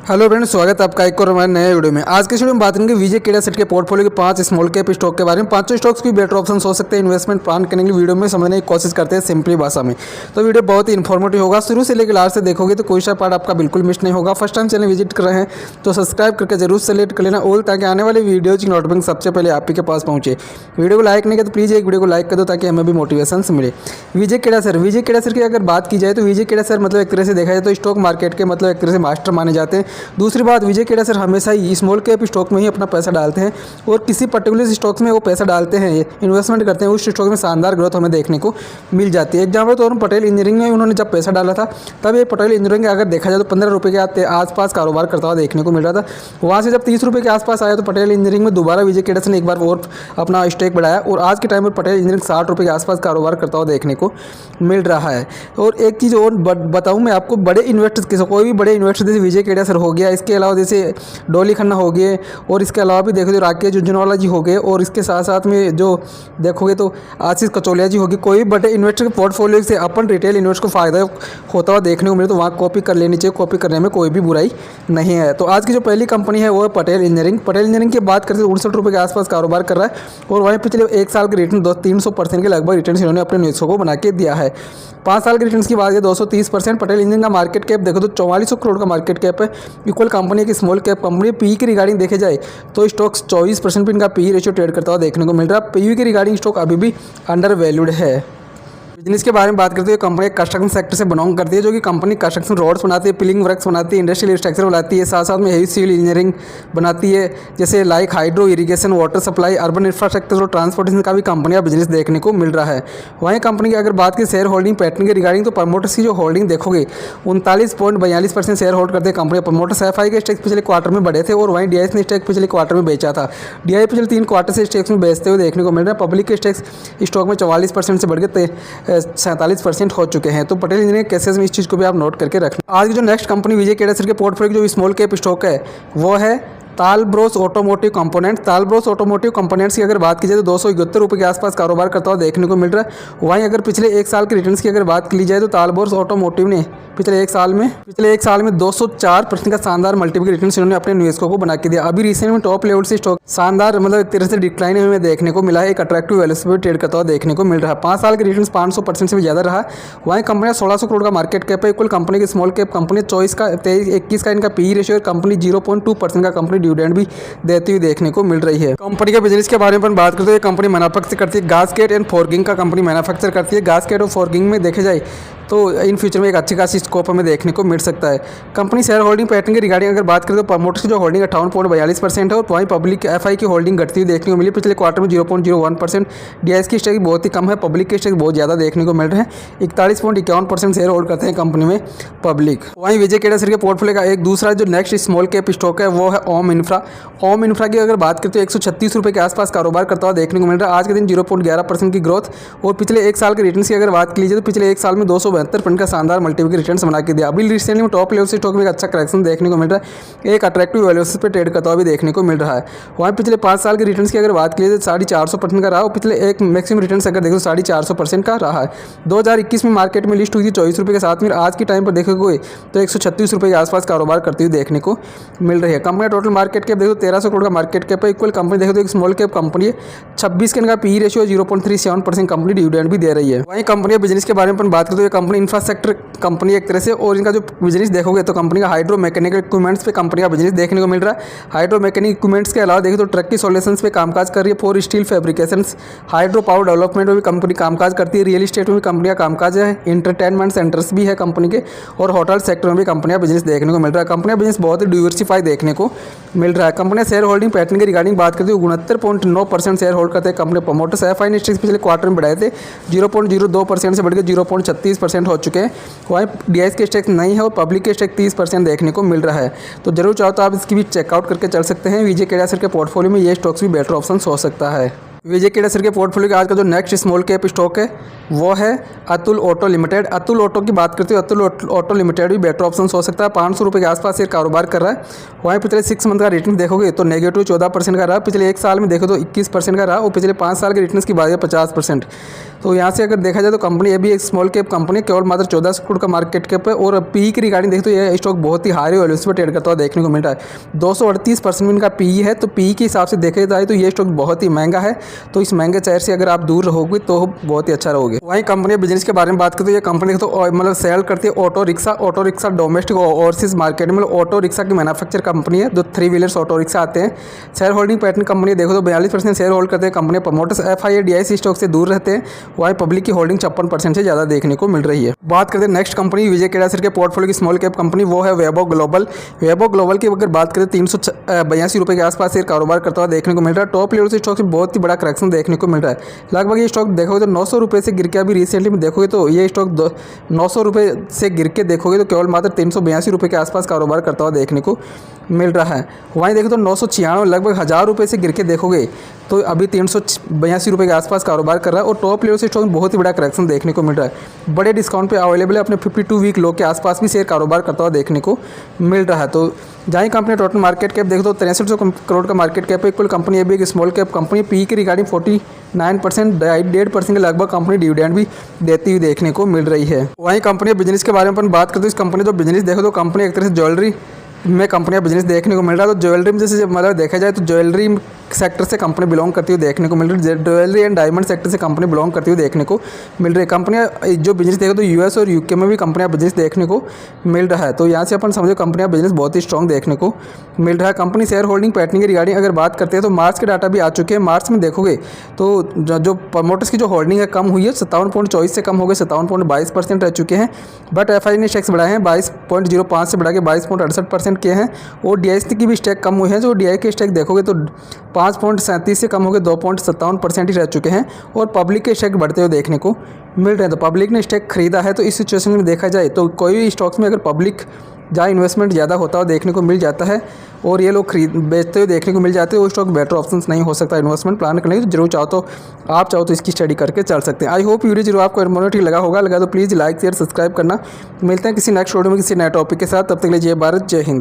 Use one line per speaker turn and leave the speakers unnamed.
Hello friends, स्वागत है आपका एक और हमारे नए वीडियो में। आज के वीडियो में बात करेंगे विजय केडिया सेट के पोर्टफोलियो के 5 स्मॉल कैप स्टॉक के बारे में। पांचों स्टॉक्स की बेटर ऑप्शन हो सकते हैं इन्वेस्टमेंट प्लान करने के लिए। वीडियो में समझने की कोशिश करते हैं सिंपली भाषा में। तो वीडियो बहुत ही इन्फॉर्मेटिव होगा, शुरू से लेकर लास्ट से देखोगे तो कोई सा पार्ट आपका बिल्कुल मिस नहीं होगा। फर्स्ट टाइम चैनल विजिट कर रहे हैं तो सब्सक्राइब करके जरूर सेलेक्ट कर लेना ऑल, ताकि आने वाली वीडियोज की नोटिफिकेशन सबसे पहले आप ही के पास पहुंचे। वीडियो को लाइक नहीं किया तो प्लीज़ एक वीडियो को लाइक कर दो, ताकि हमें भी मोटिवेशन मिले। विजय केडिया सर की अगर बात की जाए तो विजय केडिया सर मतलब एक तरह से देखा जाए तो स्टॉक मार्केट के मतलब एक तरह से मास्टर माने जाते हैं। दूसरी बात, विजय केडिया सर हमेशा ही स्मॉल कैप स्टॉक में ही अपना पैसा डालते हैं और किसी पर्टिकुलर स्टॉक्स में वो पैसा डालते हैं, इन्वेस्टमेंट करते हैं, उस स्टॉक में शानदार ग्रोथ हमें देखने को मिल जाती है। एग्जाम्पल तो पटेल इंजीनियरिंग में उन्होंने जब पैसा डाला था तब ये पटेल इंजीनियरिंग अगर देखा जाए तो 15 रुपये के आसपास कारोबार करता हुआ देखने को मिल रहा था। वहाँ से जब 30 रुपये के आसपास आया तो पटेल इंजीनियरिंग में दोबारा विजय केडिया सर ने एक बार और अपना स्टेक बढ़ाया और आज के टाइम पर पटेल इंजीनियरिंग 60 रुपये के आसपास कारोबार करता हुआ देखने को मिल रहा है। और एक चीज़ और बताऊँ मैं आपको, बड़े इन्वेस्टर कोई भी बड़े इन्वेस्टर जैसे विजय केडिया सर हो गया, इसके अलावा जैसे डॉली खन्ना हो गए और इसके अलावा भी देखो तो राकेश झुंझुनवाला जी हो गए और इसके साथ साथ में जो देखोगे तो आशीष कचौलिया जी हो गए। कोई भी बड़े इन्वेस्टर के पोर्टफोलियो से अपन रिटेल इन्वेस्टर को फायदा होता हुआ देखने को मिले तो वहाँ कॉपी कर लेनी चाहिए। कॉपी करने में कोई भी बुराई नहीं है। तो आज की जो पहली कंपनी है वो है पटेल इंजीनियरिंग की बात करते हैं 59 रुपये के आसपास कारोबार कर रहा है और वहीं पिछले एक साल के रिटर्न 300% के लगभग रिटर्न इन्होंने अपने निवेशकों को बना के दिया है। 5 साल के रिटर्न की बात करें 230%। पटेल इंजीनियरिंग का मार्केट कैप देखो तो 4400 करोड़ का मार्केट कैप है। इक्वल कंपनी की स्मॉल कैप कंपनी। पी की रिगार्डिंग देखे जाए तो स्टॉक्स 24% पे इनका पी रेशियो ट्रेड करता हुआ देखने को मिल रहा है। पी की रिगार्डिंग स्टॉक अभी भी अंडर वैल्यूड है। बिजनेस के बारे में बात करते हुए कंपनी कंस्ट्रक्शन सेक्टर से बिलोंग करती है, जो कि कंपनी कंस्ट्रक्शन रोड्स बनाती है, पिलिंग वर्क्स बनाती है, इंडस्ट्रियल स्ट्रक्चर बनाती है, साथ साथ में हेवी सिविल इंजीनियरिंग बनाती है, जैसे like hydro irrigation, water supply, urban infrastructure और ट्रांसपोर्टेशन का भी कंपनी का बिजनेस देखने को मिल रहा है। वहीं कंपनी की अगर बात की शेयर होल्डिंग पैटर्न के रिगार्डिंग तो प्रमोटर्स की जो होल्डिंग देखोगे 39.42% शेयर होल्ड करते हैं कंपनी। प्रमोटर्स एफआई के स्टेक्स पिछले क्वार्टर में बढ़े थे और वहीं डीआईएस ने स्टेक पिछले क्वार्टर में बेचा था। डीआई पिछले 3 क्वार्टर से स्टेक्स में बेचते हुए देखने को मिल रहा है। पब्लिक के स्टेक्स स्टॉक में 44% से बढ़ के 47% हो चुके हैं। तो पटेल इंजीनियरिंग केसेस में इस चीज़ को भी आप नोट करके रखना। आज की जो नेक्स्ट कंपनी विजय केडिया सर के पोर्टफोलियो जो स्मॉल कैप स्टॉक है वो है तालब्रोस ऑटोमोटिव कंपोनेंट्स। तालब्रोस ऑटोमोटिव कंपोनेंट्स की अगर बात की जाए तो 271 रुपये के आसपास कारोबार करता हुआ देखने को मिल रहा है। वहीं अगर पिछले एक साल के रिटर्न्स की अगर बात की जाए तो तालब्रोस ऑटोमोटिव ने पिछले एक साल में 204% का शानदार मल्टीपल रिटर्न्स इन्होंने अपने निवेशकों को बना के दिया। अभी रिसेंट में टॉप लेवल से स्टॉक शानदार मतलब एक तरह से डिक्लाइन हमें देखने को मिला है। एक अट्रैक्टिव वैल्यूएशन पे ट्रेड करता हुआ देखने को मिल रहा है। 5 साल के रिटर्न्स 500% से भी ज़्यादा रहा। वहीं कंपनी 1600 करोड़ का मार्केट कैप है। इक्वल कंपनी की स्मॉल कैप कंपनी 21 का इनका पी रेशियो और कंपनी 0.2% का कंपनी डिविडेंड भी देती हुई देखने को मिल रही है। कंपनी के बिजनेस के बारे में बात करते हैं, कंपनी मैन्युफैक्चर करती है गास्केट एंड फोर्गिंग का कंपनी मैन्युफैक्चर करती है। गास्केट और फोर्गिंग में देखे जाए तो इन फ्यूचर में एक अच्छी खासी स्कोप हमें देखने को मिल सकता है। कंपनी शेयर होल्डिंग पैटर्न के रिगार्डिंग अगर बात करें तो प्रमोटर्स की जो होल्डिंग 58.42% है और वहीं पब्लिक एफआई की होल्डिंग घटती हुई देखने को मिली। पिछले क्वार्टर में 0.01%। डीआईएस की स्टेक बहुत ही कम है, पब्लिक के स्टेक बहुत ज़्यादा देखने को मिल रहे हैं। 41.51% शेयर होल्ड करते हैं कंपनी में पब्लिक। वहीं विजय केडिया सर के पोर्टफोलियो का एक दूसरा जो नेक्स्ट स्मॉल कैप स्टॉक है वो है ओम इंफ्रा। ओम इंफ्रा की अगर बात करें तो 136 रुपये के आसपास कारोबार करता हुआ देखने को मिल रहा है। आज के दिन 0.11% की ग्रोथ और पिछले एक साल के रिटर्न की अगर बात की जाए तो पिछले एक साल में 272% का शानदार मल्टीपल रिटर्न्स बना के दिया। अभी रिसेंटली में टॉप लेवल से स्टॉक में एक अच्छा करेक्शन देखने को मिल रहा है। एक अट्रैक्टिव वैल्यूएशन पे ट्रेड करता हुआ भी देखने को मिल रहा है। वहीं पिछले 5 साल के रिटर्न्स की अगर बात की जाए तो 450% का रहा और पिछले एक मैक्सिमम रिटर्न्स अगर देखो 450% का रहा है। 2021 में मार्केट में लिस्ट हुई थी 24 रुपये के साथ में, आज की टाइम पर देखोगे तो 136 रुपये के आसपास कारोबार करती हुई देखने को मिल रही है। कंपनी टोटल मार्केट कैप देखो 1300 करोड़ का मार्केट कैप है। इक्वल कंपनी देखो तो एक स्मॉल कैप कंपनी है। 26 के इनका पी रेशियो 0.37% कंपनी डिविडेंड भी दे रही है। वहीं कंपनी बिजनेस के बारे में बात करते हुए कंपनी इंफ्रास्ट्रक्चर कंपनी एक तरह से और इनका जो बिजनेस देखोगे तो कंपनी का हाइड्रो मैकेनिकल इक्विपमेंट्स पे कंपनी का बिजनेस देखने को मिल रहा है। हाइड्रो मैकेनिकल इक्विपमेंट्स के अलावा देखो तो ट्रक की सॉल्यूशंस पे कामकाज कर रही है। For steel fabrications, hydro power development में भी कंपनी कामकाज करती है। रियल एस्टेट में भी कंपनी का कामकाज है। इंटरटेनमेंट सेंटर्स भी है कंपनी के और होटल सेक्टर में भी कंपनी का बिजनेस देखने को मिल रहा है। कंपनी का बिजनेस बहुत ही डाइवर्सिफाई देखने को मिल रहा है। कंपनी शेयर होल्डिंग पैटर्न की रिगार्डिंग बात करते हुए 69.9% शेयर होल्ड करते हैं कंपनी। प्रमोटर्स एफआई ने स्टेक्स पिछले क्वार्टर में बढ़ाए थे 0.02% से बढ़कर 0.36% हो चुके हैं। वहीं डीआईएस के स्टेक्स नहीं है और पब्लिक के स्टेक 30% देखने को मिल रहा है। तो जरूर चाहो तो आप इसकी भी चेकआउट करके चल सकते हैं। विजय केडिया सर के पोर्टफोलियो में ये स्टॉक्स भी बेटर ऑप्शन हो सकता है। विजय केड़ा सर के पोर्टफोलियो का आज का जो नेक्स्ट स्मॉल कैप स्टॉक है वो है Atul auto limited. Atul auto की बात करते हो, अतुल ऑटो लिमिटेड भी बेटर ऑप्शन हो सकता है। 500 रुपये के आसपास ये कारोबार कर रहा है। वहीं पिछले 6 मंथ का रिटर्न देखोगे तो नेगेटिव 14% का रहा। पिछले 1 साल में देखो तो 21% का रहा और पिछले 5 साल के रिटर्न की बात है 50%। तो यहाँ से अगर देखा जाए तो कंपनी ये भी एक स्मॉल कैप कंपनी, केवल मात्र 1400 करोड़ का मार्केट कैप है। और पी की रिगार्डिंग देखें तो ये स्टॉक बहुत ही हाई वैल्यूज पर ट्रेड करता हुआ देखने को मिल रहा है। 238% इनका पी है। तो पी के हिसाब से देखा जाए तो ये स्टॉक बहुत ही महंगा है। तो इस महंगे शेयर से अगर आप दूर रहोगे तो बहुत ही अच्छा रहोगे। वहीं कंपनी बिजनेस के बारे में बात करते तो ये कंपनी तो मतलब सेल करती है ऑटो रिक्शा डोमेस्टिक और ओवरसीज मार्केट में। ऑटो रिक्शा की मैन्युफैक्चर कंपनी है। जो 3 व्हीलर्स ऑटो रिक्शा आते हैं। शेयर होल्डिंग पैटर्न कंपनी देखो तो 42% शेयर होल्ड करते हैं company. Promoters FII DIC stock से दूर रहते हैं। वहीं पब्लिक की होल्डिंग 56% से ज़्यादा देखने को मिल रही है। बात करते हैं नेक्स्ट कंपनी विजय केड़ा सर के पोर्टफोलियो की स्मॉल कैप कंपनी, वो है वैभव ग्लोबल। वैभव ग्लोबल की अगर बात करें 382 रुपये के आसपास शेयर कारोबार करता हुआ देखने को मिल रहा है। टॉप लेवल से स्टॉक से बहुत ही बड़ा करेक्शन देखने को मिल रहा है। लगभग ये स्टॉक देखोगे तो 900 रुपये से गिर के, अभी रिसेंटली में देखोगे तो ये स्टॉक 900 रुपये से गिर के देखोगे तो केवल मात्र 382 रुपये के आसपास कारोबार करता हुआ देखने को मिल रहा है। वहीं देखो तो 996 लगभग 1000 रुपये से गिर के देखोगे तो अभी 382 रुपये के आसपास कारोबार कर रहा है। और टॉप लेवल से स्टॉक में बहुत ही बड़ा करेक्शन देखने को मिल रहा है। बड़े डिस्काउंट पे अवेलेबल है। अपने 52 वीक लो के आसपास भी शेयर कारोबार करता हुआ देखने को मिल रहा है। तो जहाँ कंपनी टोटल मार्केट कैप देखो तो 6300 करोड़ का मार्केट कैप है। कुल कंपनी अभी एक स्मॉल कैप कंपनी। पी की रिगार्डिंग 49%, 1.5% के लगभग कंपनी डिविडेंड भी देती हुई देखने को मिल रही है। वहीं कंपनी बिजनेस के बारे में अपन बात करते हैं। इस कंपनी जो बिजनेस देखो तो कंपनी एक तरह से ज्वेलरी में कंपनी बिजनेस देखने को मिल रहा है। तो ज्वेलरी में जैसे मतलब देखा जाए तो ज्वेलरी सेक्टर से कंपनी बिलोंग करती हुई देखने को मिल रही है। ज्वेलरी एंड डायमंड सेक्टर से कंपनी बिलोंग करती हुई देखने को मिल रही है। कंपनियां जो बिजनेस देखो तो US और UK में भी कंपनियां बिजनेस देखने को मिल रहा है। तो यहाँ से अपन समझो कंपनियां बिजनेस बहुत ही स्ट्रॉन्ग देखने को मिल रहा है। कंपनी शेयर होल्डिंग पैटर्न की रिगार्डिंग अगर बात करते हैं तो मार्च के डाटा भी आ चुके हैं। मार्च में देखोगे तो जो प्रमोटर्स की जो होल्डिंग है कम हुई है, 57.24 से कम हो गए 57.22% रह चुके हैं। बट FII ने स्टेक्स बढ़ाए हैं 22.05 से बढ़ा के 22.68% किए हैं। और DIC की भी स्टेक कम हुई है। जो DIC के स्टेक देखोगे तो 5.37 से कम हो गए 2.57% ही रह चुके हैं। और पब्लिक के स्टेक बढ़ते हुए देखने को मिल रहे हैं। तो पब्लिक ने स्टेक खरीदा है। तो इस सिचुएशन में देखा जाए तो कोई भी स्टॉक्स में अगर पब्लिक जहाँ इन्वेस्टमेंट ज़्यादा होता हुआ देखने को मिल जाता है और ये लोग बेचते हुए देखने को मिल जाते हैं, वो स्टॉक बेटर ऑप्शन नहीं हो सकता इन्वेस्टमेंट प्लान करने की। तो जरूर आप चाहो तो इसकी स्टडी करके चल सकते हैं। आई होप वीडियो जरूर आपको इन्फॉर्मेटिव लगा तो प्लीज़ लाइक शेयर सब्सक्राइब करना। मिलते हैं किसी नेक्स्ट वीडियो में किसी नए टॉपिक के साथ। तब तक के लिए जय भारत जय हिंद।